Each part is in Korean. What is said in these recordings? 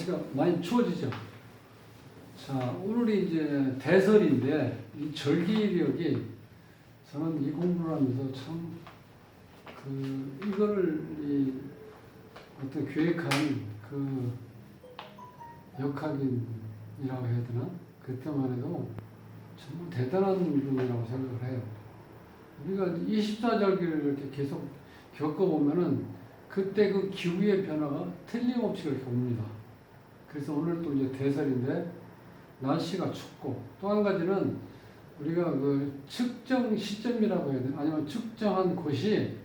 날씨가 많이 추워지죠. 자, 오늘이 이제 대설인데 이 절기력이 저는 이 공부를 하면서 참 이거를 어떤 계획한 그 역학인이라고 해야 되나? 그때만 해도 정말 대단한 분이라고 생각을 해요. 우리가 24절기를 이렇게 계속 겪어보면은 그때 그 기후의 변화가 틀림없이 그렇게 옵니다. 그래서 오늘 또 이제 대설인데 날씨가 춥고 또 한 가지는 우리가 그 측정 시점이라고 해야 되나? 아니면 측정한 곳이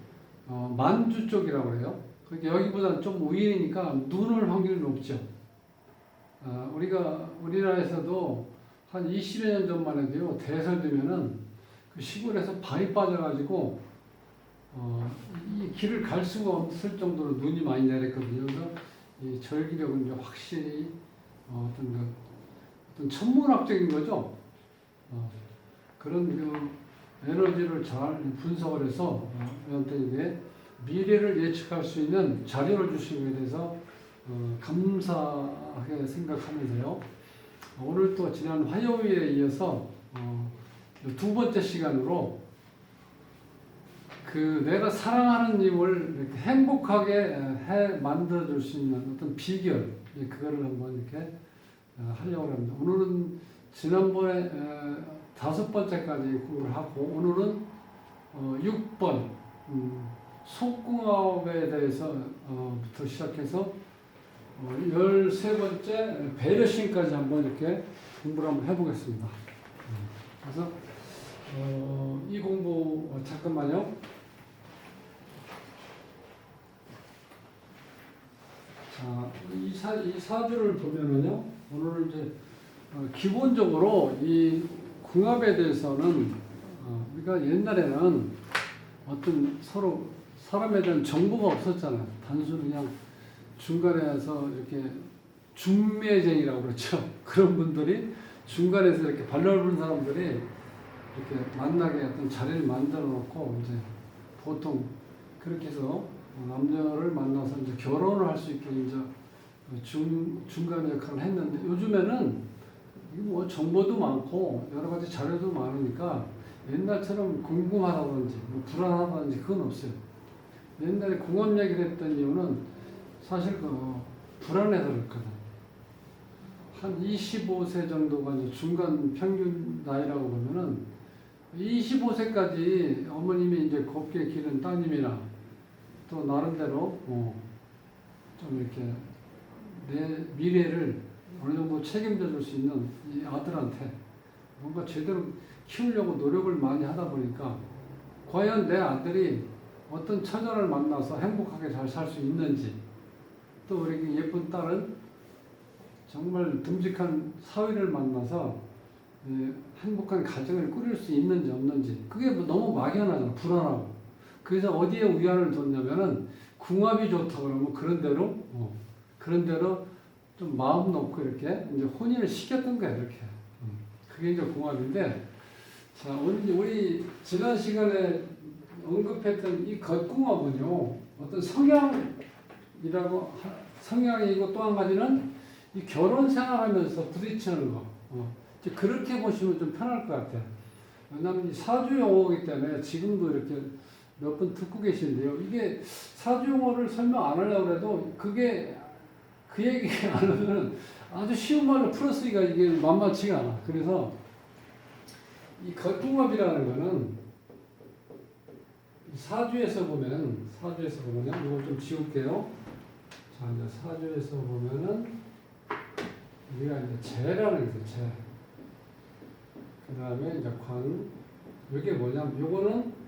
만주 쪽이라고 해요. 그러니까 여기보다는 좀 우인이니까 눈 올 확률이 높죠. 우리가 우리나라에서도 한 20여 년 전만 해도요, 대설되면은 그 시골에서 발이 빠져가지고 이 길을 갈 수가 없을 정도로 눈이 많이 내렸거든요. 그래서 이 절기력은 이제 확실히 어떤 천문학적인 거죠. 그런 그 에너지를 잘 분석을 해서 여러분들에게 미래를 예측할 수 있는 자료를 주신 것에 대해서 감사하게 생각하면서요. 오늘 또 지난 화요일에 이어서 두 번째 시간으로 그 내가 사랑하는 님을 이렇게 행복하게 만들어 줄 수 있는 어떤 비결, 그거를 한번 이렇게 하려고 합니다. 오늘은 지난번에 5번째까지 공부를 하고 오늘은 6번 속궁합에 대해서부터 시작해서 13번째 배려심까지 한번 이렇게 공부를 한번 해보겠습니다. 그래서 이 공부 잠깐만요. 자, 이 사주를 보면은요, 오늘 이제 기본적으로 이 궁합에 대해서는 우리가 옛날에는 어떤 서로 사람에 대한 정보가 없었잖아요. 단순히 그냥 중간에서 이렇게 중매쟁이라고 그렇죠. 그런 분들이 중간에서 이렇게 발열부는 사람들이 이렇게 만나게 어떤 자리를 만들어 놓고 이제 보통 그렇게 해서 남녀를 만나서 이제 결혼을 할 수 있게 이제 중간 역할을 했는데 요즘에는 뭐 정보도 많고 여러 가지 자료도 많으니까 옛날처럼 궁금하다든지 뭐 불안하다든지 그건 없어요. 옛날에 궁합 얘기를 했던 이유는 사실 불안해서 그렇거든. 한 25세 정도가 이제 중간 평균 나이라고 보면은 25세까지 어머님이 이제 곱게 기른 따님이나 또 나름대로 좀 이렇게 내 미래를 어느 정도 책임져 줄 수 있는 이 아들한테 뭔가 제대로 키우려고 노력을 많이 하다 보니까 과연 내 아들이 어떤 처자를 만나서 행복하게 잘 살 수 있는지 또 우리 예쁜 딸은 정말 듬직한 사위를 만나서 행복한 가정을 꾸릴 수 있는지 없는지 그게 너무 막연하잖아. 불안하고. 그래서 어디에 위안을 뒀냐면은 궁합이 좋다고 그러면 그런 대로 좀 마음 놓고 이렇게 이제 혼인을 시켰던 거야. 이렇게. 그게 이제 궁합인데 자, 우리 지난 시간에 언급했던 이 겉궁합은요, 어떤 성향이고 또 한 가지는 이 결혼 생활하면서 부딪히는 거. 이제 그렇게 보시면 좀 편할 것 같아요. 왜냐하면 이 사주 용어이기 때문에 지금도 이렇게 몇 분 듣고 계시는데요. 이게 사주 용어를 설명 안 하려고 해도 그게 그 얘기 안 하면 아주 쉬운 말로 풀어쓰기가 이게 만만치가 않아. 그래서 이 겉궁합이라는 거는 사주에서 보면 이걸 좀 지울게요. 자, 이제 사주에서 보면은 우리가 이제 재라는 게 재. 그 다음에 이제 관. 이게 뭐냐면 요거는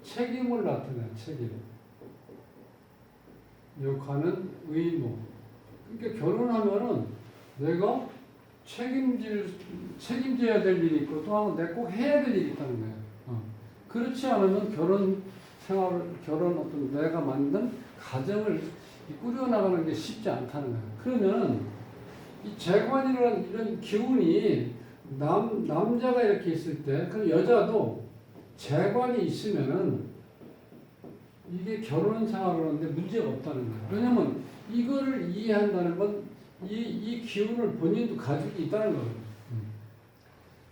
책임을 나타내요. 책임. 요 관은 의무. 그러니까 결혼하면은 내가 책임져야 될 일이 있고 또 하나 내가 꼭 해야 될 일이 있다는 거예요. 그렇지 않으면 결혼 어떤 내가 만든 가정을 꾸려나가는 게 쉽지 않다는 거예요. 그러면 이 재관이라는 이런 기운이 남자가 이렇게 있을 때, 그럼 여자도 재관이 있으면은 이게 결혼 생활을 하는데 문제가 없다는 거예요. 왜냐면 이거를 이해한다는 건 이 기운을 본인도 가지고 있다는 거예요.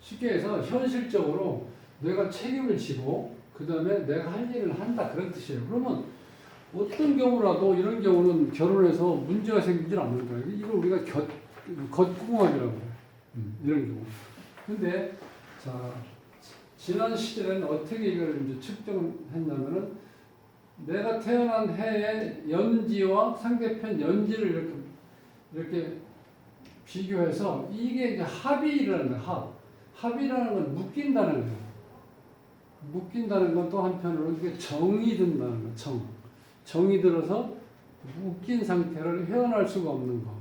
쉽게 해서 현실적으로 내가 책임을 지고 그 다음에 내가 할 일을 한다 그런 뜻이에요. 그러면 어떤 경우라도 이런 경우는 결혼해서 문제가 생기질 않는 거예요. 이걸 우리가 겉궁합이라고 해요. 이런 경우. 근데 자 지난 시절에는 어떻게 이걸 이제 측정했냐면은 내가 태어난 해의 연지와 상대편 연지를 이렇게 비교해서 이게 이제 합이 일어나는 거예요. 합이라는 건 묶인다는 거예요. 묶인다는 건 또 한편으로 이게 정이 든다는 거예요. 정이 들어서 묶인 상태를 헤어날 수가 없는 거.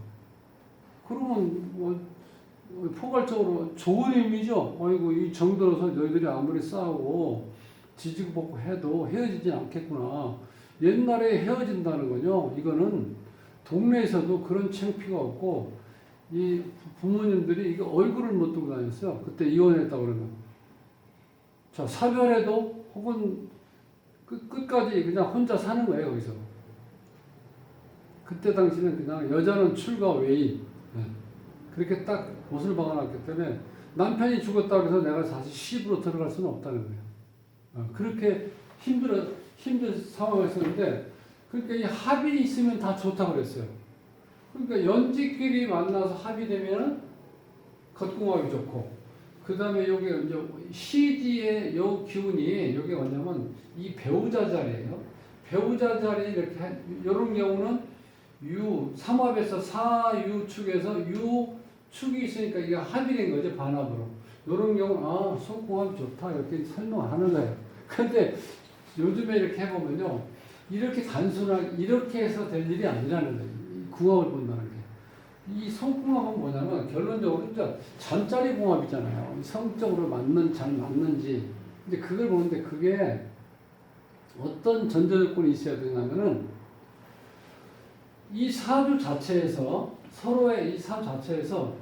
그러면 뭐 포괄적으로 좋은 의미죠. 아이고 이 정 들어서 너희들이 아무리 싸우고 지지고 볶고 해도 헤어지지 않겠구나. 옛날에 헤어진다는 거죠. 이거는 동네에서도 그런 창피가 없고 이 부모님들이 이거 얼굴을 못 두고 다녔어요. 그때 이혼했다고 그러면. 자, 사별해도 혹은 끝까지 그냥 혼자 사는 거예요, 거기서. 그때 당시는 그냥 여자는 출가 외인. 네. 그렇게 딱 옷을 박아놨기 때문에 남편이 죽었다고 해서 내가 다시 시집으로 들어갈 수는 없다는 거예요. 그렇게 힘든 상황이었는데, 그러니까 이 합이 있으면 다 좋다고 그랬어요. 그러니까 연지끼리 만나서 합의되면 겉궁합이 좋고, 그 다음에 여기 이제 시지의 요 기운이 여기 뭐냐면 이 배우자 자리예요. 배우자 자리 이렇게 이런 경우는 삼합에서 사유축에서 유축이 있으니까 이게 합이 된 거죠, 반합으로. 이런 경우는 속궁합이 좋다 이렇게 설명하는 거예요. 근데 요즘에 이렇게 해보면요, 이렇게 단순하게 이렇게 해서 될 일이 아니라는 거예요. 궁합을 본다는 게. 이 성궁합은 뭐냐면 결론적으로 잠자리 궁합이잖아요. 성적으로 잘 맞는지. 이제 그걸 보는데 그게 어떤 전제조건이 있어야 되냐면은 이 사주 자체에서 서로의 이 사주 자체에서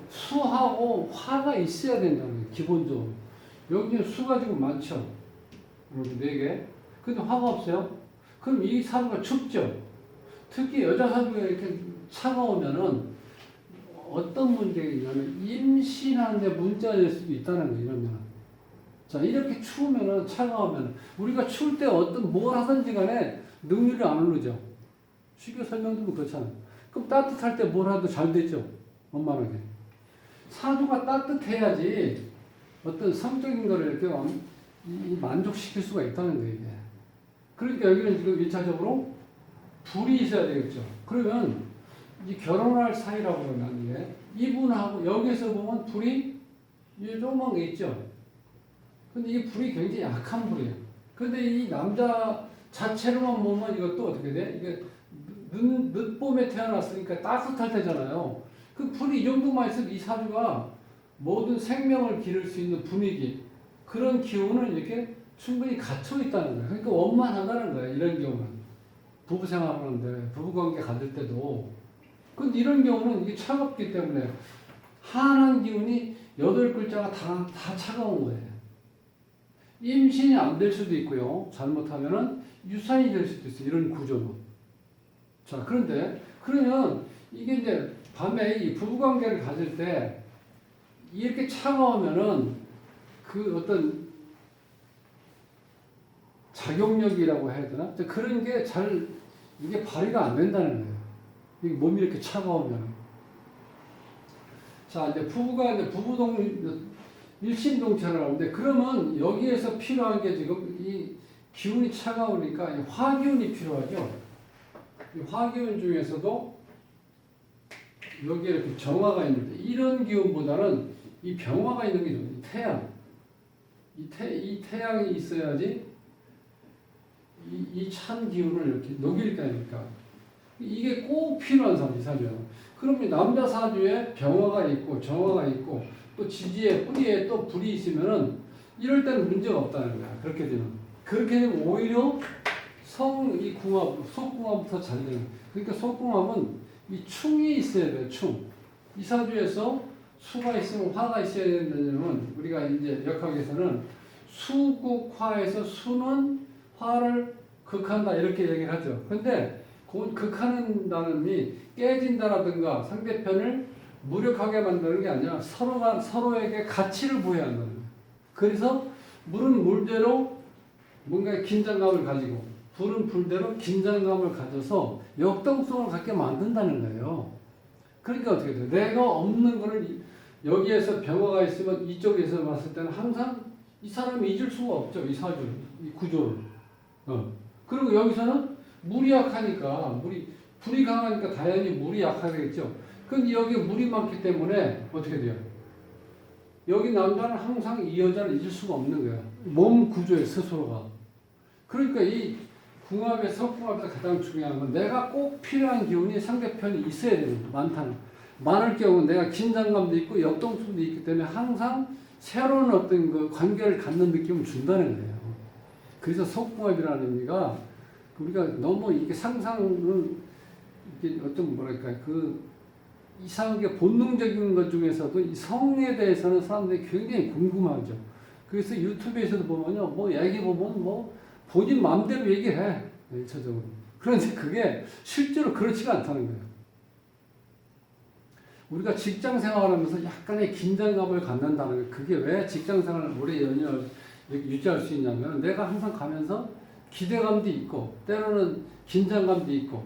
수하고 화가 있어야 된다는 거예요. 기본적으로. 여기 수가 지금 많죠. 여기 4개. 근데 화가 없어요. 그럼 이 사주가 춥죠. 특히 여자 사주가 이렇게 차가우면은 어떤 문제가 있냐면 임신하는데 문제가 될 수도 있다는 거예요. 이러면. 자, 이렇게 추우면은 차가우면 우리가 추울 때 뭘 하든지 간에 능률이 안 오르죠. 쉽게 설명드리면 그렇잖아요. 그럼 따뜻할 때 뭘 해도 잘 되죠. 원만하게. 사주가 따뜻해야지 어떤 성적인 거를 이렇게 만족시킬 수가 있다는 거예요. 이게. 그러니까 여기는 지금 1차적으로 불이 있어야 되겠죠. 그러면 이 결혼할 사이라고 그러면 이게 이분하고 여기서 보면 불이 이 조그만 게 있죠. 근데 이 불이 굉장히 약한 불이에요. 근데 이 남자 자체로만 보면 이것도 어떻게 돼? 이게 늦봄에 태어났으니까 따뜻할 때잖아요. 그 불이 이 정도만 있으면 이 사주가 모든 생명을 기를 수 있는 분위기, 그런 기운은 이렇게 충분히 갖춰 있다는 거예요. 그러니까 원만하다는 거예요. 이런 경우는. 부부 생활하는데, 부부관계 가질 때도. 근데 이런 경우는 이게 차갑기 때문에 한한 기운이 8글자가 다 차가운 거예요. 임신이 안 될 수도 있고요. 잘못하면은 유산이 될 수도 있어요. 이런 구조는. 자, 그러면 이게 이제 밤에 이 부부관계를 가질 때 이렇게 차가우면은 그 어떤 작용력이라고 해야 되나? 그런 게 이게 발휘가 안 된다는 거예요. 이게 몸이 이렇게 차가우면. 자, 이제 부부가 이제 일심동체를 하는데, 그러면 여기에서 필요한 게 지금 이 기운이 차가우니까 이 화기운이 필요하죠. 이 화기운 중에서도 여기에 이렇게 정화가 있는데, 이런 기운보다는 이 병화가 있는 게 좋아요. 태양. 이 태양이 있어야지 이 찬 기운을 이렇게 녹일 거 아닙니까? 이게 꼭 필요한 사주예요. 그러면 남자 사주에 병화가 있고 정화가 있고 또 지지에 뿌리에 또 불이 있으면은 이럴 때는 문제가 없다는 거야. 그렇게 되면 오히려 이 궁합, 속궁합부터 잘 되는 거야. 그러니까 속궁합은 이 충이 있어야 돼요. 충. 이 사주에서 수가 있으면 화가 있어야 된다면 우리가 이제 역학에서는 수국화에서 수는 화를 극한다 이렇게 얘기를 하죠. 근데 그 극한다는이 깨진다라든가 상대편을 무력하게 만드는 게 아니라 서로가 서로에게 가치를 부여해야 한다는 거예요. 그래서 물은 물대로 뭔가 긴장감을 가지고 불은 불대로 긴장감을 가져서 역동성을 갖게 만든다는 거예요. 그러니까 어떻게 돼요? 내가 없는 거를 여기에서 병화가 있으면 이쪽에서 봤을 때는 항상 이 사람이 잊을 수가 없죠. 이 사주, 이 구조를. 그리고 여기서는 물이 약하니까, 불이 강하니까 당연히 물이 약하겠죠. 근데 여기 물이 많기 때문에 어떻게 돼요? 여기 남자는 항상 이 여자를 잊을 수가 없는 거야. 몸 구조에 스스로가. 그러니까 이 궁합의 석궁합에서 가장 중요한 건 내가 꼭 필요한 기운이 상대편이 있어야 되는 거예요. 많을 경우 내가 긴장감도 있고 역동성도 있기 때문에 항상 새로운 어떤 그 관계를 갖는 느낌을 준다는 거예요. 그래서 석궁합이라는 의미가 우리가 너무 이게 상상은 이게 어떤 뭐랄까 그 이상하게 본능적인 것 중에서도 이 성에 대해서는 사람들이 굉장히 궁금하죠. 그래서 유튜브에서도 보면요, 뭐 얘기 보면 뭐 본인 마음대로 얘기해. 일차적으로. 그런데 그게 실제로 그렇지가 않다는 거예요. 우리가 직장 생활하면서 약간의 긴장감을 갖는다는 거예요. 그게 왜 직장 생활을 오래 연연을 유지할 수 있냐면 내가 항상 가면서 기대감도 있고 때로는 긴장감도 있고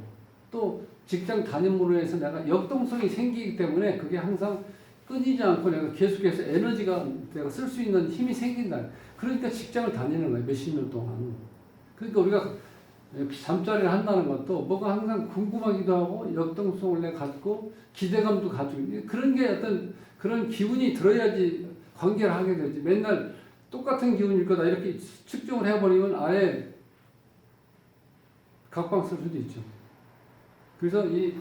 또 직장 다님으로 해서 내가 역동성이 생기기 때문에 그게 항상 끊이지 않고 내가 계속해서 에너지가 내가 쓸 수 있는 힘이 생긴다. 그러니까 직장을 다니는 거예요. 몇십 년 동안. 그러니까 우리가 잠자리를 한다는 것도 뭐가 항상 궁금하기도 하고 역동성을 내가 갖고 기대감도 가지고 그런 게 어떤 그런 기운이 들어야지 관계를 하게 되지. 맨날 똑같은 기운일 거다 이렇게 측정을 해버리면 아예 각방 쓸 수도 있죠. 그래서 이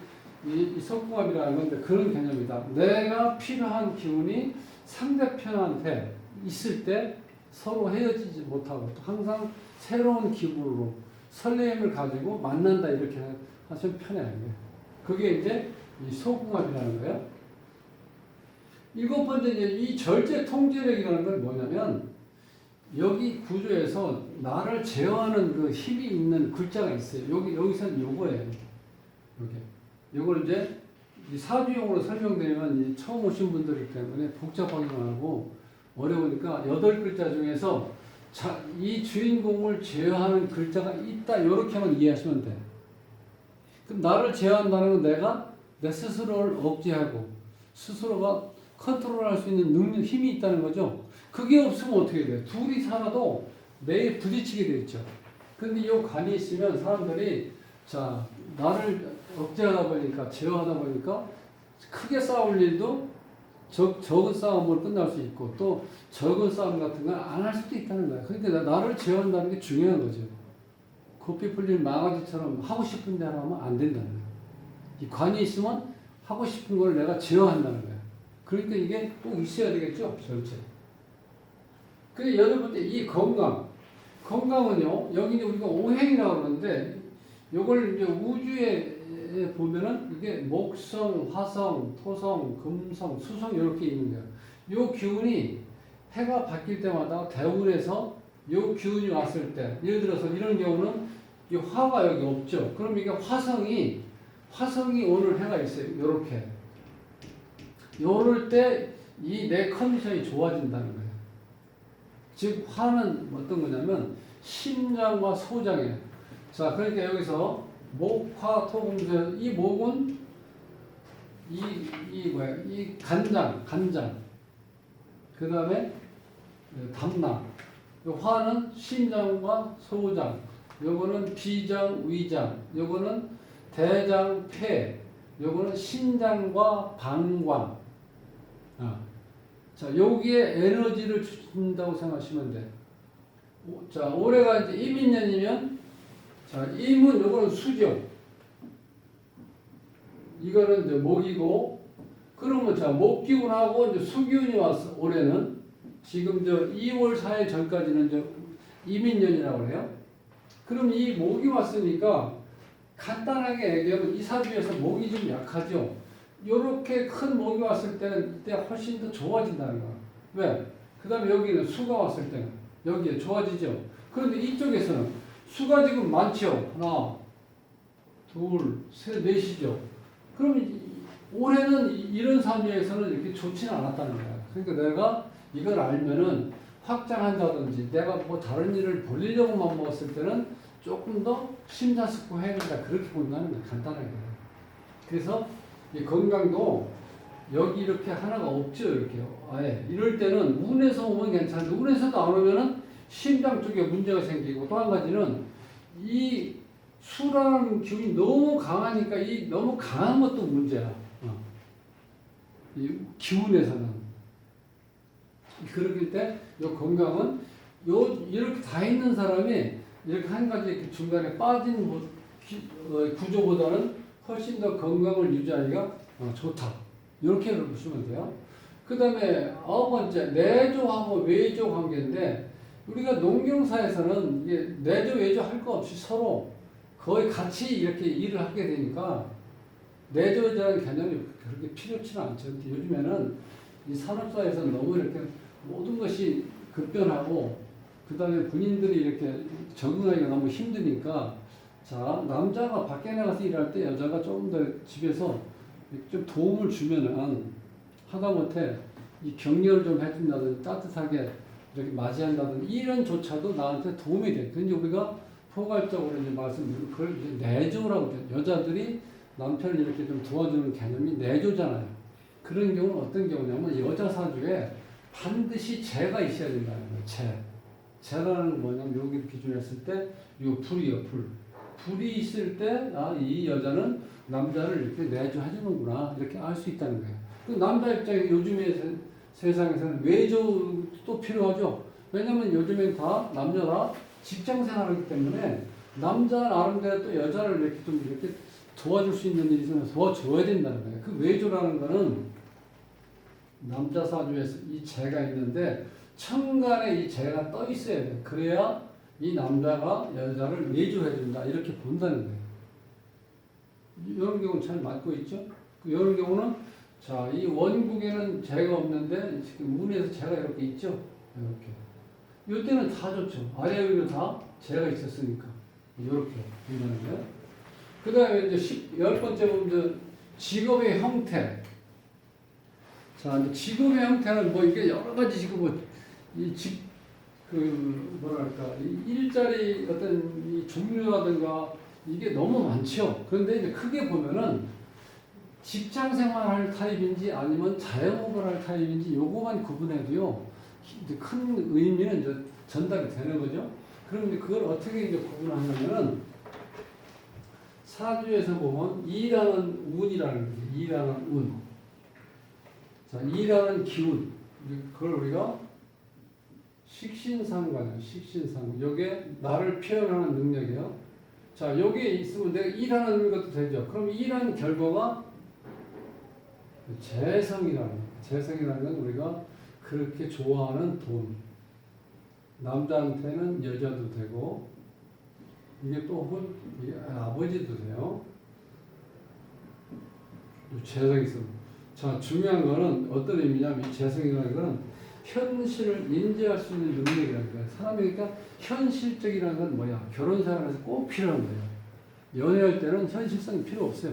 석궁합이라는 건데 그런 개념이다. 내가 필요한 기운이 상대편한테 있을 때 서로 헤어지지 못하고 항상 새로운 기분으로 설렘을 가지고 만난다 이렇게 하시면 편해요. 그게 이제 이 석궁합이라는 거예요. 일곱 번째 이제 이 절제 통제력이라는 건 뭐냐면 여기 구조에서 나를 제어하는 그 힘이 있는 글자가 있어요. 여기서는 요거예요. 요걸 이제 이 사주용으로 설명드리면 처음 오신 분들이기 때문에 복잡하기만 하고 어려우니까 8글자 중에서 이 주인공을 제어하는 글자가 있다. 이렇게만 이해하시면 돼. 그럼 나를 제어한다는 건 내가 내 스스로를 억제하고 스스로가 컨트롤할 수 있는 능력, 힘이 있다는 거죠. 그게 없으면 어떻게 돼? 둘이 살아도 매일 부딪히게 돼 있죠. 근데 이 관이 있으면 사람들이 나를 억제하다 보니까 제어하다 보니까 크게 싸울 일도 적은 싸움으로 끝날 수 있고 또 적은 싸움 같은 건 안 할 수도 있다는 거야. 그러니까 나를 제어한다는 게 중요한 거죠. 고삐 풀린 망아지처럼 하고 싶은 대로 하면 안 된다는 거야. 이 관이 있으면 하고 싶은 걸 내가 제어한다는 거야. 그러니까 이게 꼭 있어야 되겠죠. 절제. 근데 여덟 번째 이 건강은요. 여기 우리가 오행이라고 그러는데 요걸 이제 우주에 보면은 이게 목성, 화성, 토성, 금성, 수성 이렇게 있는 거예요. 요 기운이 해가 바뀔 때마다 대운에서 요 기운이 왔을 때 예를 들어서 이런 경우는 이 화가 여기 없죠. 그럼 이게 화성이 오늘 해가 있어요. 요렇게. 요럴 때 이 내 컨디션이 좋아진다는 거예요. 즉 화는 어떤 거냐면 심장과 소장이에요. 자, 그러니까 여기서 목화 토금수 이 목은 이 간장. 그 다음에 담낭. 화는 심장과 소장. 요거는 비장, 위장. 요거는 대장, 폐. 요거는 신장과 방광. 자, 여기에 에너지를 준다고 생각하시면 돼. 자, 올해가 이제 이민년이면 자, 임은 요거는 수죠. 이거는 이제 목이고, 그러면 자, 목기운하고 이제 수기운이 왔어, 올해는. 지금 2월 4일 전까지는 이민년이라고 그래요. 그럼 이 목이 왔으니까 간단하게 얘기하면 이 사주에서 목이 좀 약하죠. 요렇게 큰 목이 왔을 때는 이때 훨씬 더 좋아진다는 거야. 왜? 그 다음에 여기는 수가 왔을 때는 여기에 좋아지죠. 그런데 이쪽에서는 수가 지금 많죠. 하나, 둘, 셋, 넷이죠. 그럼 올해는 이런 산유에서는 이렇게 좋지는 않았다는 거야. 그러니까 내가 이걸 알면은 확장한다든지 내가 뭐 다른 일을 벌리려고만 먹었을 때는 조금 더 심사숙고해야 된다. 그렇게 본다는 거야. 간단하게. 그래서 이 건강도 여기 이렇게 하나가 없죠. 이렇게요. 아예. 이럴 때는 운에서 오면 괜찮은데 운에서도 안 오면은 심장 쪽에 문제가 생기고 또 한 가지는 이 수라는 기운이 너무 강하니까 이 너무 강한 것도 문제야. 이 기운에서는. 그렇기 때문에 이 건강은 이렇게 다 있는 사람이 이렇게 한 가지 이렇게 중간에 빠진 구조보다는 훨씬 더 건강을 유지하기가 좋다. 이렇게 보시면 돼요. 그 다음에 9번째, 내조하고 외조 관계인데 우리가 농경사에서는 이게 내조, 외조 할 거 없이 서로 거의 같이 이렇게 일을 하게 되니까 내조라는 개념이 그렇게 필요치는 않죠. 근데 요즘에는 이 산업사에서 너무 이렇게 모든 것이 급변하고 그 다음에 본인들이 이렇게 적응하기가 너무 힘드니까 자, 남자가 밖에 나가서 일할 때 여자가 조금 더 집에서 좀 도움을 주면은 하다못해 이 격려를 좀 해준다든지 따뜻하게 이렇게 맞이한다든지 이런 조차도 나한테 도움이 돼. 근데 우리가 포괄적으로 이제 말씀드리면 그걸 이제 내조라고 해요. 여자들이 남편을 이렇게 좀 도와주는 개념이 내조잖아요. 그런 경우는 어떤 경우냐면 여자 사주에 반드시 재가 있어야 된다는 거예요. 재. 재라는 건 뭐냐면 여기 기준했을 때 요 불이요, 불. 불이 있을 때, 이 여자는 남자를 이렇게 내조해주는구나. 이렇게 알 수 있다는 거예요. 그 남자 입장에 요즘에 세상에서는 외조도 필요하죠. 왜냐면 요즘엔 다, 남자 다 직장 생활하기 때문에 남자 나름대로 또 여자를 이렇게 좀 이렇게 도와줄 수 있는 일이 있으면 도와줘야 된다는 거예요. 그 외조라는 거는 남자 사주에서 이 재가 있는데 천간에 이 재가 떠 있어야 돼. 그래야 이 남자가 여자를 내조해준다. 이렇게 본다는 거예요. 이런 경우는 잘 맞고 있죠. 이런 경우는 자, 이 원국에는 재가 없는데 지금 운에서 재가 이렇게 있죠. 이렇게. 이때는 다 좋죠. 아래 위로 다 재가 있었으니까. 이렇게 본다는 거예요. 그 다음에 이제 10번째 보면 직업의 형태. 자, 이제 직업의 형태는 뭐 이게 여러 가지 지금 뭐랄까, 이 일자리 어떤 이 종류라든가 이게 너무 많죠. 그런데 이제 크게 보면은 직장 생활할 타입인지 아니면 자영업을 할 타입인지 요거만 구분해도요, 이제 큰 의미는 이제 전달이 되는 거죠. 그런데 그걸 어떻게 이제 구분하냐면은 사주에서 보면 이라는 운이라는 거죠. 이라는 운. 자, 이라는 기운. 그걸 우리가 식신상관이에요. 식신상관. 요게 나를 표현하는 능력이에요. 자, 여기에 있으면 내가 일하는 것도 되죠. 그럼 일하는 결과가 재성이라는 거예요. 재성이라는 건 우리가 그렇게 좋아하는 돈. 남자한테는 여자도 되고, 이게 또 혹은 아버지도 돼요. 재성이 있으면. 자, 중요한 거는 어떤 의미냐면 이 재성이라는 거는 현실을 인지할 수 있는 능력이라는 거예요. 사람이니까 현실적이라는 건 뭐야? 결혼 생활에서 꼭 필요한 거예요. 연애할 때는 현실성이 필요 없어요.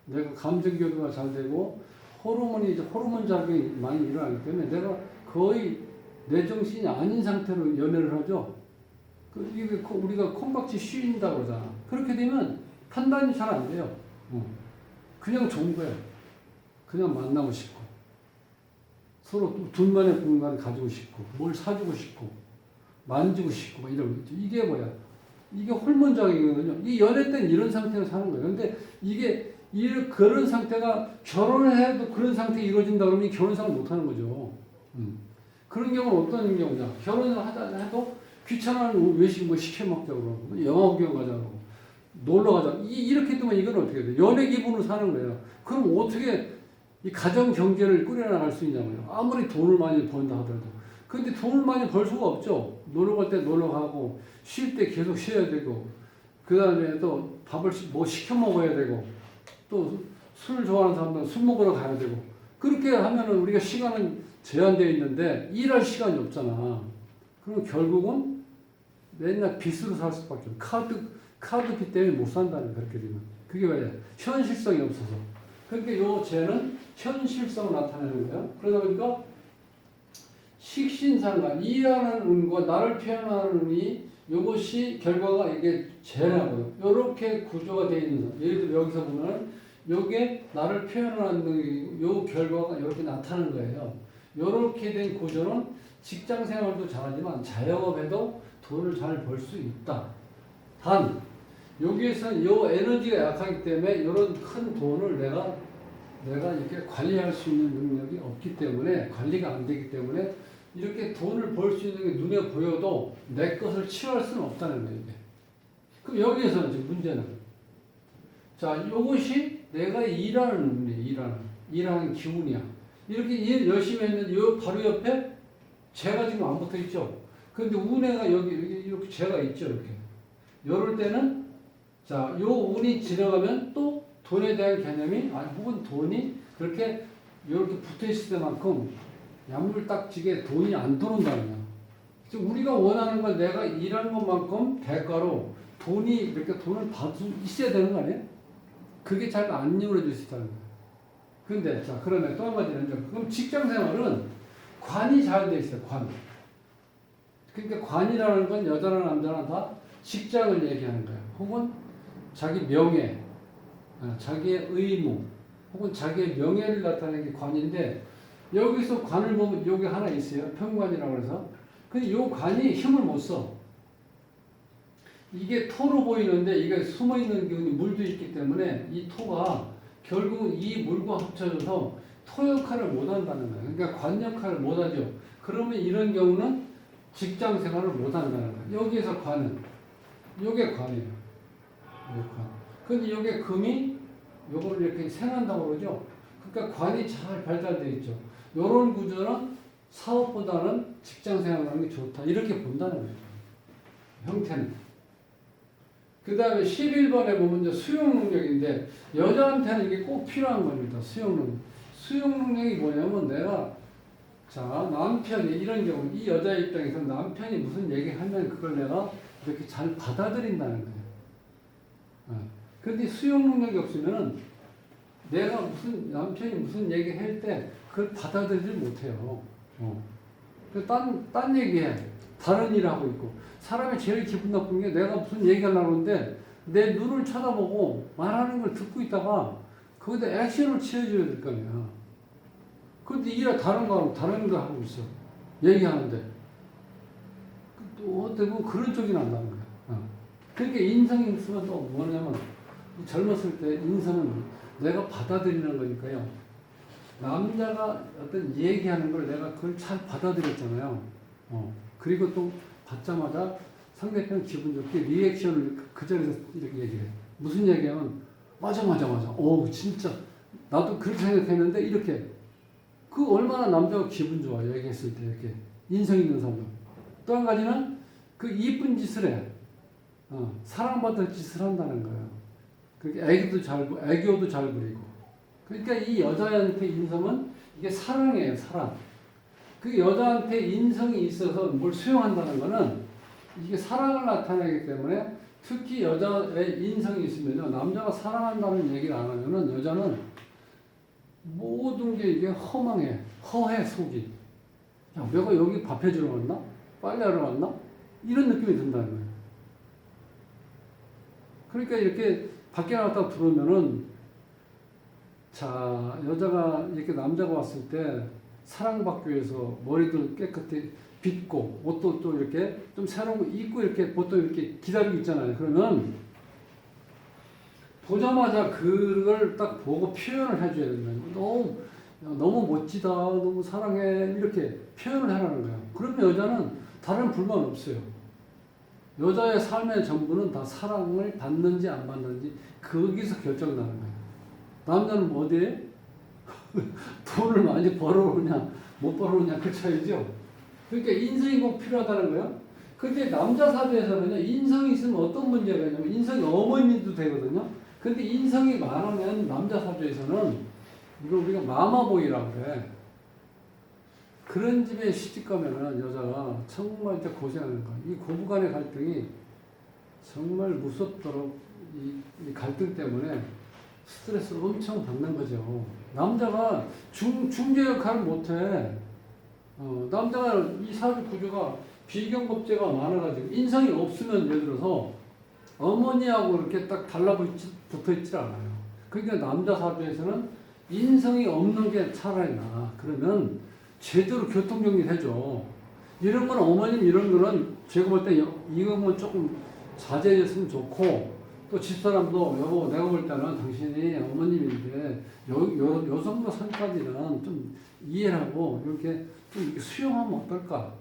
내가 감정 교류가 잘 되고 호르몬 작용이 많이 일어나기 때문에 내가 거의 내 정신이 아닌 상태로 연애를 하죠. 이게 우리가 콩깍지 쉰다고 그러잖아. 그렇게 되면 판단이 잘 안 돼요. 그냥 좋은 거예요. 그냥 만나고 싶고 서로 둘만의 공간을 가지고 싶고 뭘 사주고 싶고 만지고 싶고 이런 거죠. 이게 뭐야? 이게 호르몬작용이거든요. 이 연애 때는 이런 상태로 사는 거예요. 근데 이게 그런 상태가 결혼을 해도 그런 상태가 이루어진다 그러면 결혼 생활 못 하는 거죠. 그런 경우는 어떤 경우냐? 결혼을 하자 해도 귀찮아하는 외식 뭐 시켜 먹자고 그러고 영화 구경 가자고 놀러 가자. 이렇게 되면 이건 어떻게 돼? 연애 기분으로 사는 거예요. 그럼 어떻게 이 가정 경제를 꾸려나갈 수 있냐고요. 아무리 돈을 많이 번다 하더라도. 근데 돈을 많이 벌 수가 없죠. 놀러 갈 때 놀러 가고, 쉴 때 계속 쉬어야 되고, 그 다음에 또 밥을 뭐 시켜 먹어야 되고, 또 술 좋아하는 사람들은 술 먹으러 가야 되고, 그렇게 하면은 우리가 시간은 제한되어 있는데, 일할 시간이 없잖아. 그럼 결국은 맨날 빚으로 살 수밖에 없어. 카드비 때문에 못 산다는 거야, 그렇게 되면. 그게 왜? 현실성이 없어서. 그러니까 요 죄는 현실성을 나타내는 거예요. 그러다 보니까 식신상관, 이라는 운과 나를 표현하는 운이 요것이 결과가 이게 죄라고요. 요렇게 구조가 되어 있는 거. 예를 들어 여기서 보면 요게 나를 표현하는 요 결과가 이렇게 나타나는 거예요. 요렇게 된 구조는 직장 생활도 잘하지만 자영업에도 돈을 잘 벌 수 있다. 단 여기에서는 요 에너지가 약하기 때문에 이런 큰 돈을 내가 이렇게 관리할 수 있는 능력이 없기 때문에 관리가 안 되기 때문에 이렇게 돈을 벌 수 있는 게 눈에 보여도 내 것을 취할 수는 없다는 거예요. 이게. 그럼 여기에서는 지금 문제는 자 요것이 내가 일하는 운이에요. 일하는 기운이야. 이렇게 일 열심히 했는데 요 바로 옆에 재가 지금 안 붙어 있죠. 근데 운해가 여기 이렇게 재가 있죠. 이렇게. 요럴 때는 자, 요 운이 지나가면 또 돈에 대한 개념이 혹은 돈이 그렇게 이렇게 붙어 있을 때만큼 야물딱지게 돈이 안 들어온다는 거야. 지금 우리가 원하는 건 내가 일하는 것만큼 대가로 돈이 이렇게 돈을 받을 수 있어야 되는 거 아니에요? 그게 잘 안 이루어질 수 있다는 거야. 근데 자, 그러면 또 한 가지는 그럼 직장 생활은 관이 잘 돼 있어요. 관. 그러니까 관이라는 건 여자나 남자나 다 직장을 얘기하는 거야. 혹은 자기 명예, 자기의 의무, 혹은 자기의 명예를 나타내는 게 관인데 여기서 관을 보면 여기 하나 있어요. 편관이라고 해서. 근데 이 관이 힘을 못 써. 이게 토로 보이는데 이게 숨어 있는 기운이 물도 있기 때문에 이 토가 결국은 이 물과 합쳐져서 토 역할을 못 한다는 거예요. 그러니까 관 역할을 못 하죠. 그러면 이런 경우는 직장 생활을 못 한다는 거예요. 여기에서 관은 요게 관이에요. 요게 관. 근데 요게 금이 요거를 이렇게 생한다고 그러죠. 그러니까 관이 잘 발달되어 있죠. 요런 구조는 사업보다는 직장 생활하는 게 좋다. 이렇게 본다는 거예요. 형태는. 그 다음에 11번에 보면 이제 수용 능력인데, 여자한테는 이게 꼭 필요한 겁니다. 수용 능력. 수용 능력이 뭐냐면 내가, 자, 남편이 이런 경우, 이 여자 입장에서 남편이 무슨 얘기하면 그걸 내가 이렇게 잘 받아들인다는 거예요. 근데 수용 능력이 없으면은 내가 남편이 무슨 얘기 할 때 그걸 받아들이지 못해요. 딴 얘기해. 다른 일 하고 있고. 사람이 제일 기분 나쁜 게 내가 무슨 얘기하려고 하는데 내 눈을 쳐다보고 말하는 걸 듣고 있다가 거기다 액션을 취해줘야 될 거 아니야. 근데 일에 다른 거 하고 있어. 얘기하는데. 또 어떻게 보면 그런 쪽이 난다는 거야. 그러니까 인성이 있으면 또 뭐냐면 젊었을 때 인성은 내가 받아들이는 거니까요. 남자가 어떤 얘기하는 걸 내가 그걸 잘 받아들였잖아요. 그리고 또 받자마자 상대편 기분 좋게 리액션을 그 자리에서 이렇게 얘기해. 무슨 얘기하면 맞아. 오 진짜 나도 그렇게 생각했는데 이렇게 그 얼마나 남자가 기분 좋아 얘기했을 때 이렇게 인성 있는 사람. 또 한 가지는 그 이쁜 짓을 해. 사랑받을 짓을 한다는 거예요. 그렇게 애교도 잘 부리고. 그러니까 이 여자한테 인성은 이게 사랑이에요, 사랑. 그 여자한테 인성이 있어서 뭘 수용한다는 거는 이게 사랑을 나타내기 때문에 특히 여자의 인성이 있으면요, 남자가 사랑한다는 얘기를 안 하면은 여자는 모든 게 이게 허해, 속이. 야, 내가 여기 밥 해주러 왔나? 빨래하러 왔나? 이런 느낌이 든다는 거예요. 그러니까 이렇게 밖에 나갔다 들어오면은, 자, 여자가 이렇게 남자가 왔을 때 사랑받기 위해서 머리도 깨끗이 빗고 옷도 또 이렇게 좀 새로운 거 입고 이렇게 보통 이렇게 기다리고 있잖아요. 그러면 보자마자 그걸 딱 보고 표현을 해줘야 된다는 거예요. 너무 멋지다, 너무 사랑해 이렇게 표현을 하라는 거예요. 그러면 여자는 다른 불만 없어요. 여자의 삶의 전부는 다 사랑을 받는지 안 받는지 거기서 결정나는 거예요. 남자는 뭐 어디에? 돈을 많이 벌어오냐 못 벌어오냐 그 차이죠. 그러니까 인성이 꼭 필요하다는 거예요. 근데 남자 사주에서는요, 인성이 있으면 어떤 문제가 있냐면 인성이 어머니도 되거든요. 근데 인성이 많으면 남자 사주에서는 이걸 우리가 마마보이라고 그래. 그런 집에 시집 가면은 여자가 정말 이제 고생하는 거야. 이 고부간의 갈등이 정말 무섭도록 이 갈등 때문에 스트레스를 엄청 받는 거죠. 남자가 중재 역할을 못해. 남자가 이 사회 구조가 비경법제가 많아가지고 인성이 없으면 예를 들어서 어머니하고 이렇게 딱 달라붙어 있질 않아요. 그러니까 남자 사주에서는 인성이 없는 게 차라리 나아. 그러면 제대로 교통정리를 해줘. 이런 건 어머님 이런 거는 제가 볼 때 이건 조금 자제했으면 좋고 또 집사람도 여보 내가 볼 때는 당신이 어머님인데 요 정도 선까지는 좀 이해를 하고 이렇게 좀 수용하면 어떨까?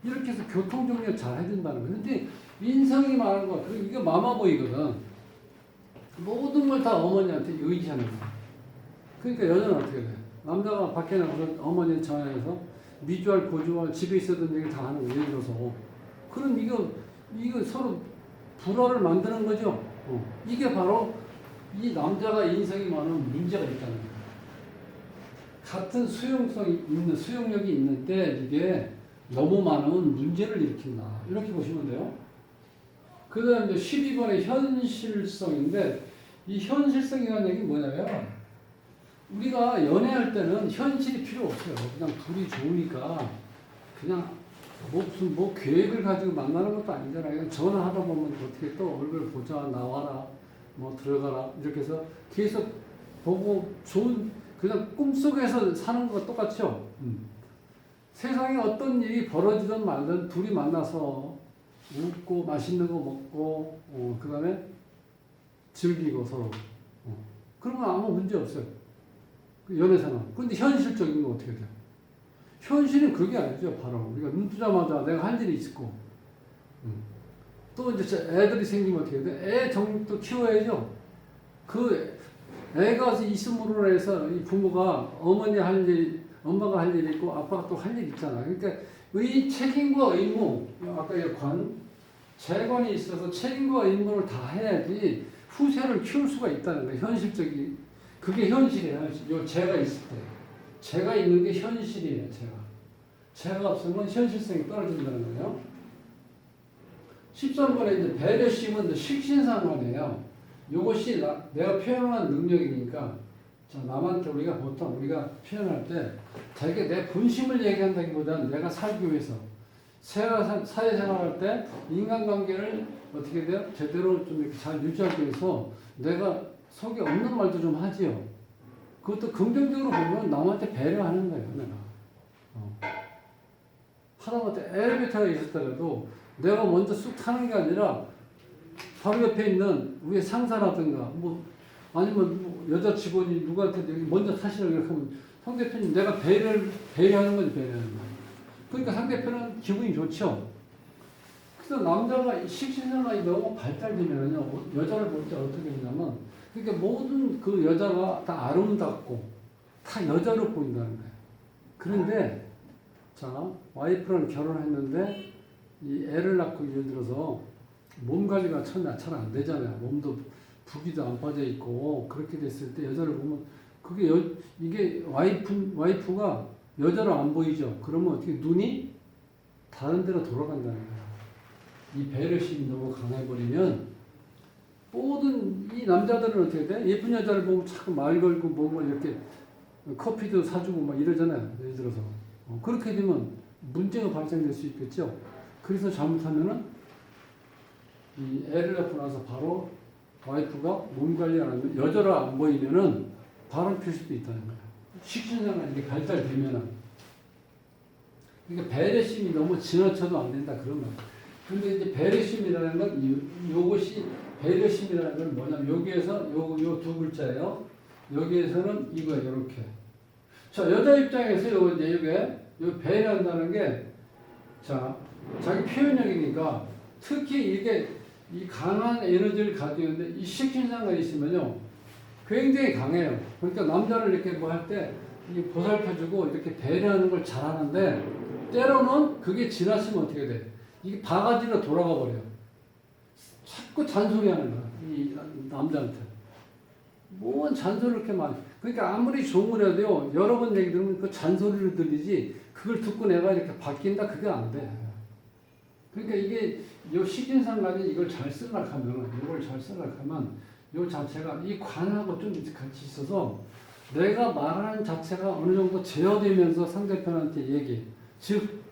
이렇게 해서 교통정리를 잘 해준다는 거예요. 근데 인성이 많은 거, 이게 마마보이거든. 모든 걸 다 어머니한테 의지하는 거야. 그러니까 여자는 어떻게 돼? 남자가 밖에 나가서 어머니 전화해서 미주알, 고주알, 집에 있었던 얘기 다 하는 거예요. 예를 들어서. 그럼 이거 서로 불화를 만드는 거죠. 이게 바로 이 남자가 인성이 많은 문제가 있다는 거예요. 같은 수용력이 있는데 이게 너무 많은 문제를 일으킨다. 이렇게 보시면 돼요. 그 다음에 12번의 현실성인데 이 현실성이라는 얘기는 뭐냐면 우리가 연애할 때는 현실이 필요 없어요. 그냥 둘이 좋으니까 그냥 무슨 계획을 가지고 만나는 것도 아니잖아요. 그냥 전화하다 보면 어떻게 또 얼굴 보자, 나와라, 뭐 들어가라 이렇게 해서 계속 보고 좋은 그냥 꿈속에서 사는 것 똑같죠. 세상에 어떤 일이 벌어지든 말든 둘이 만나서 웃고 맛있는 거 먹고 그 다음에 즐기고 서로 그러면 아무 문제 없어요. 연애생활. 근데 현실적인 건 어떻게 돼요? 현실은 그게 아니죠. 바로 우리가 눈 뜨자마자 내가 할 일이 있고 또 이제 애들이 생기면 어떻게 돼? 애 정도 키워야죠. 그 애가 있음으로 해서 이 부모가 엄마가 할 일이 있고 아빠가 또 할 일이 있잖아. 그러니까 의 책임과 의무, 아까 재관이 있어서 책임과 의무를 다 해야지 후세를 키울 수가 있다는 거예요. 현실적인 그게 현실이에요. 요 제가 있을 때 제가 있는 게 현실이에요. 제가 없으면 현실성이 떨어진다는 거예요. 13번에 이제 배려심은 식신상관이에요. 이것이 내가 표현한 능력이니까 남한테 우리가 표현할 때 자기가 내 본심을 얘기한다기보다는 내가 살기 위해서 사회생활할 때 인간관계를 어떻게 돼요? 제대로 좀 이렇게 잘 유지하기 위해서 내가 속에 없는 말도 좀 하지요. 그것도 긍정적으로 보면 남한테 배려하는 거예요. 내가 하다못해 엘리베이터가 있었더라도 내가 먼저 쑥 타는 게 아니라 바로 옆에 있는 위에 상사라든가 아니면 여자 직원이 누구한테 먼저 타시라고 이렇게 하면 상대편이 내가 배려하는 거지, 배려하는 거. 그러니까 상대편은 기분이 좋죠. 그래서 남자가 식신생활이 너무 발달되면요, 여자를 볼 때 어떻게 되냐면, 그러니까 모든 그 여자가 다 아름답고 다 여자로 보인다는 거예요. 그런데 와이프랑 결혼했는데 이 애를 낳고 예를 들어서 몸 관리가 잘 안 되잖아요. 몸도 부기도 안 빠져 있고 그렇게 됐을 때 여자를 보면 이게 와이프가 여자로 안 보이죠. 그러면 어떻게 눈이 다른 데로 돌아간다는 거예요. 이 배려심이 너무 강해버리면 모든 이 남자들은 어떻게 돼? 예쁜 여자를 보면 자꾸 말 걸고 이렇게 커피도 사주고 막 이러잖아요. 예를 들어서 그렇게 되면 문제가 발생될 수 있겠죠. 그래서 잘못하면은 이 애를 낳고 나서 바로 와이프가 몸 관리 안 하면 여자로 안 보이면은 바람 필 수도 있다는 거예요. 식신생활이 이게 발달되면은. 그러니까 배려심이 너무 지나쳐도 안 된다 그런 거예요. 근데 이제 배려심이라는 건 요것이 배려심이라는 건 뭐냐면 여기에서 요 두 글자예요. 여기에서는 이거 이렇게. 자, 여자 입장에서 요 배려한다는 게 자기 표현력이니까 특히 이게 이 강한 에너지를 가지고 있는데 이 식신상관이 있으면요 굉장히 강해요. 그러니까 남자를 이렇게 할 때 보살펴주고 이렇게 배려하는 걸 잘하는데 때로는 그게 지나치면 어떻게 돼? 이게 바가지로 돌아가 버려. 자꾸 잔소리하는 거야. 이 남자한테. 뭔 잔소리를 이렇게 많이. 그러니까 아무리 좋은 걸 해도요 여러 번 얘기 들으면 그 잔소리를 들리지 그걸 듣고 내가 이렇게 바뀐다 그게 안 돼. 그러니까 이게 요 식인상관이 이걸 잘 쓰려고 하면 이걸 잘 쓰려고 하면 요 자체가 이 관하고 좀 같이 있어서 내가 말하는 자체가 어느 정도 제어되면서 상대편한테 얘기, 즉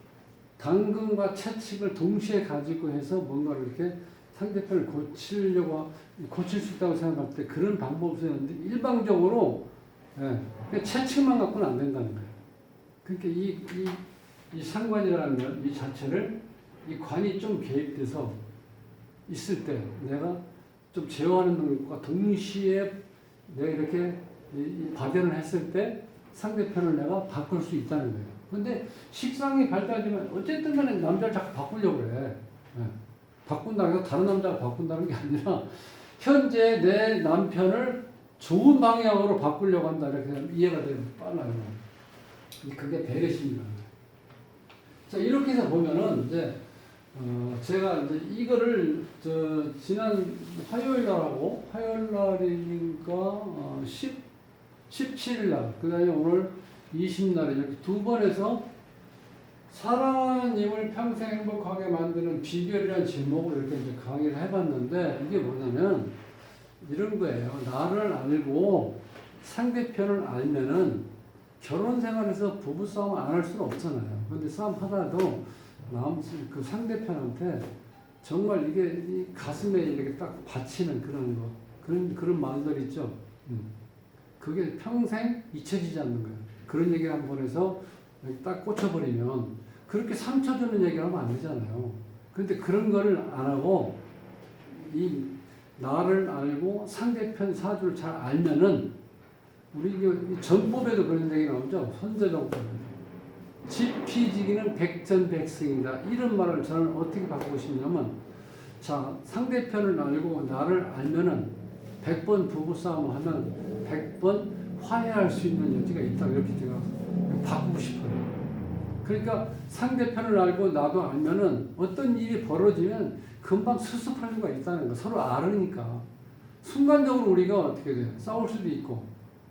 당근과 채찍을 동시에 가지고 해서 뭔가를 이렇게 상대편을 고칠 수 있다고 생각할 때 그런 방법을 쓰는데 일방적으로 채찍만 갖고는 안 된다는 거예요. 그러니까 이 상관이라는 것, 이 자체를 이 관이 좀 개입돼서 있을 때 내가 좀 제어하는 능력과 동시에 내가 이렇게 발현을 했을 때 상대편을 내가 바꿀 수 있다는 거예요. 근데 식상이 발달되면 어쨌든 간에 남자를 자꾸 바꾸려고 그래. 바꾼다는 게 다른 남자가 바꾼다는 게 아니라 현재 내 남편을 좋은 방향으로 바꾸려고 한다. 이렇게 이해가 되면 빨라요. 그게 배려심이라는 거예요. 자, 이렇게 해서 보면은 이제 제가 이제 이거를 지난 화요일 날하고 화요일 날이니까 17일 날, 그 다음에 오늘 20날에 이렇게 두 번에서 사랑하는 님을 평생 행복하게 만드는 비결이라는 제목으로 이렇게 이제 강의를 해봤는데 이게 뭐냐면 이런 거예요. 나를 알고 상대편을 알면은 결혼 생활에서 부부싸움 안 할 수는 없잖아요. 근데 싸움 하다도 그 상대편한테 정말 이게 이 가슴에 이렇게 딱 받치는 그런 거, 그런 말들 있죠. 그게 평생 잊혀지지 않는 거예요. 그런 얘기 한 번 해서 딱 꽂혀버리면 그렇게 상처 주는 얘기를 하면 안 되잖아요. 그런데 그런 거를 안 하고 이 나를 알고 상대편 사주를 잘 알면은 우리 전법에도 그런 얘기 나오죠. 선제정법에. 지피지기는 백전백승이다. 이런 말을 저는 어떻게 바꾸고 싶냐면 자, 상대편을 알고 나를 알면은 100번 부부싸움을 하면 100번 화해할 수 있는 여지가 있다. 이렇게 제가 바꾸고 싶어요. 그러니까 상대편을 알고 나도 알면은 어떤 일이 벌어지면 금방 수습할 수가 있다는 거. 서로 알으니까. 순간적으로 우리가 어떻게 돼? 싸울 수도 있고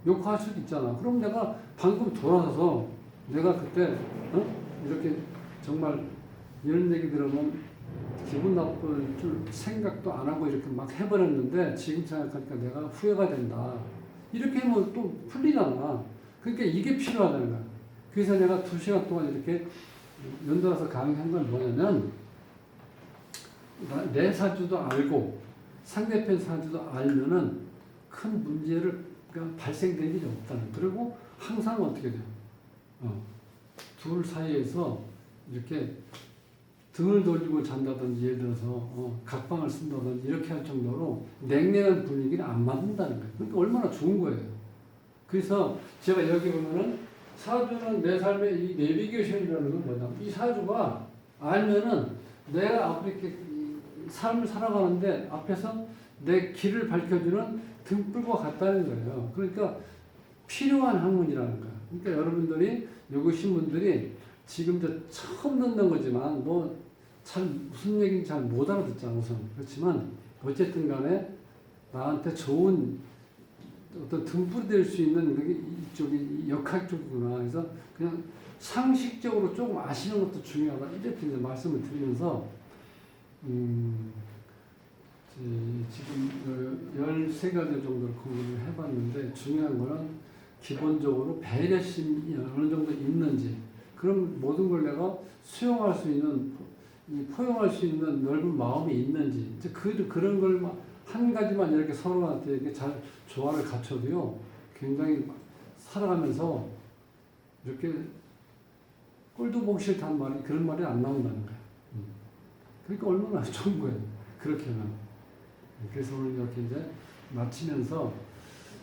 욕할 수도 있잖아. 그럼 내가 방금 돌아서서 내가 그때 이렇게 정말 이런 얘기 들으면 기분 나쁠 줄 생각도 안 하고 이렇게 막 해버렸는데 지금 생각하니까 내가 후회가 된다. 이렇게 하면 또 풀리잖아. 그러니까 이게 필요하다는 거야. 그래서 내가 2시간 동안 이렇게 연달아서 강의한 건 뭐냐면 내 사주도 알고 상대편 사주도 알면은 큰 문제를 발생된 일이 없다는. 그리고 항상 어떻게 돼요? 둘 사이에서 이렇게 등을 돌리고 잔다든지 예를 들어서 각방을 쓴다든지 이렇게 할 정도로 냉랭한 분위기를 안 만든다는 거예요. 그러니까 얼마나 좋은 거예요. 그래서 제가 여기 보면은 사주는 내 삶의 이 내비게이션이라는 건 뭐냐? 이 사주가 알면은 내가 앞으로 이렇게 삶을 살아가는데 앞에서 내 길을 밝혀주는 등불과 같다는 거예요. 그러니까 필요한 학문이라는 거예요. 그러니까 여러분들이 여기 오신 분들이 지금 처음 듣는 거지만 뭐 잘 무슨 얘기인지 잘 못 알아듣잖아 우선. 그렇지만 어쨌든 간에 나한테 좋은 어떤 등불이 될 수 있는 그게 이쪽이 역할 쪽이구나. 그래서 그냥 상식적으로 조금 아시는 것도 중요하다. 이렇게 이제 말씀을 드리면서 지금 13가지 정도를 공부를 해봤는데 중요한 거는 기본적으로 배려심이 어느 정도 있는지, 그럼 모든 걸 내가 수용할 수 있는, 포용할 수 있는 넓은 마음이 있는지, 이제 그런 걸 한 가지만 이렇게 서로한테 이렇게 잘 조화를 갖춰도요, 굉장히 살아가면서 이렇게 꼴도 보기 싫다는 말이, 그런 말이 안 나온다는 거예요. 그러니까 얼마나 좋은 거예요. 그렇게 하면. 그래서 오늘 이렇게 이제 마치면서,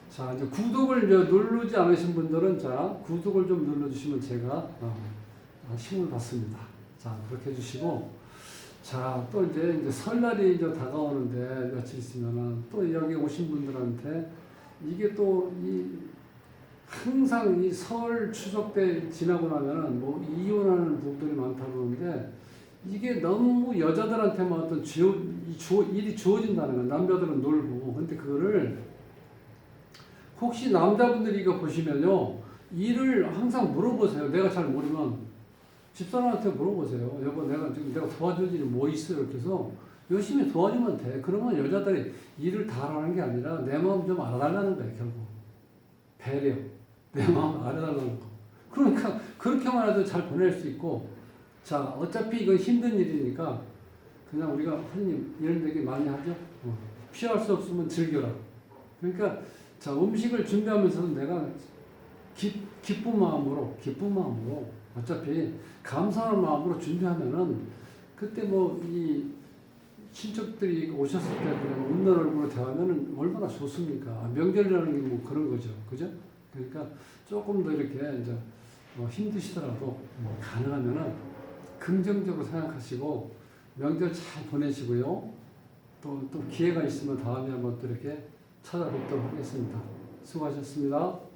자, 이제 구독을 누르지 않으신 분들은, 자, 구독을 좀 눌러주시면 제가 힘을 받습니다. 자, 그렇게 해주시고, 자, 또 이제 설날이 이제 다가오는데 며칠 있으면은 또 여기 오신 분들한테 이게 또 항상 이 설 추석 때 지나고 나면은 뭐 이혼하는 부부들이 많다고 그러는데 이게 너무 여자들한테만 어떤 일이 주어진다는 거예요. 남자들은 놀고. 근데 그거를 혹시 남자분들이 이거 보시면요, 일을 항상 물어보세요. 내가 잘 모르면 집사람한테 물어보세요. 여보, 내가 지금 내가 도와줄 일이 뭐 있어요? 이렇게 해서 열심히 도와주면 돼. 그러면 여자들이 일을 다 하라는 게 아니라 내 마음 좀 알아달라는 거예요, 결국. 배려. 내 마음 알아달라는 거. 그러니까 그렇게만 해도 잘 보낼 수 있고, 자, 어차피 이건 힘든 일이니까 그냥 우리가 흔히 이런 얘기 많이 하죠. 피할 수 없으면 즐겨라. 그러니까 자, 음식을 준비하면서도 내가 기쁜 마음으로 어차피 감사하는 마음으로 준비하면은 그때 뭐 이 친척들이 오셨을 때 그냥 웃는 얼굴로 대하면은 얼마나 좋습니까? 명절이라는 게 뭐 그런 거죠. 그죠? 그러니까 조금 더 이렇게 이제 힘드시더라도 가능하면은 긍정적으로 생각하시고 명절 잘 보내시고요. 또 기회가 있으면 다음에 한번 또 이렇게 찾아뵙도록 하겠습니다. 수고하셨습니다.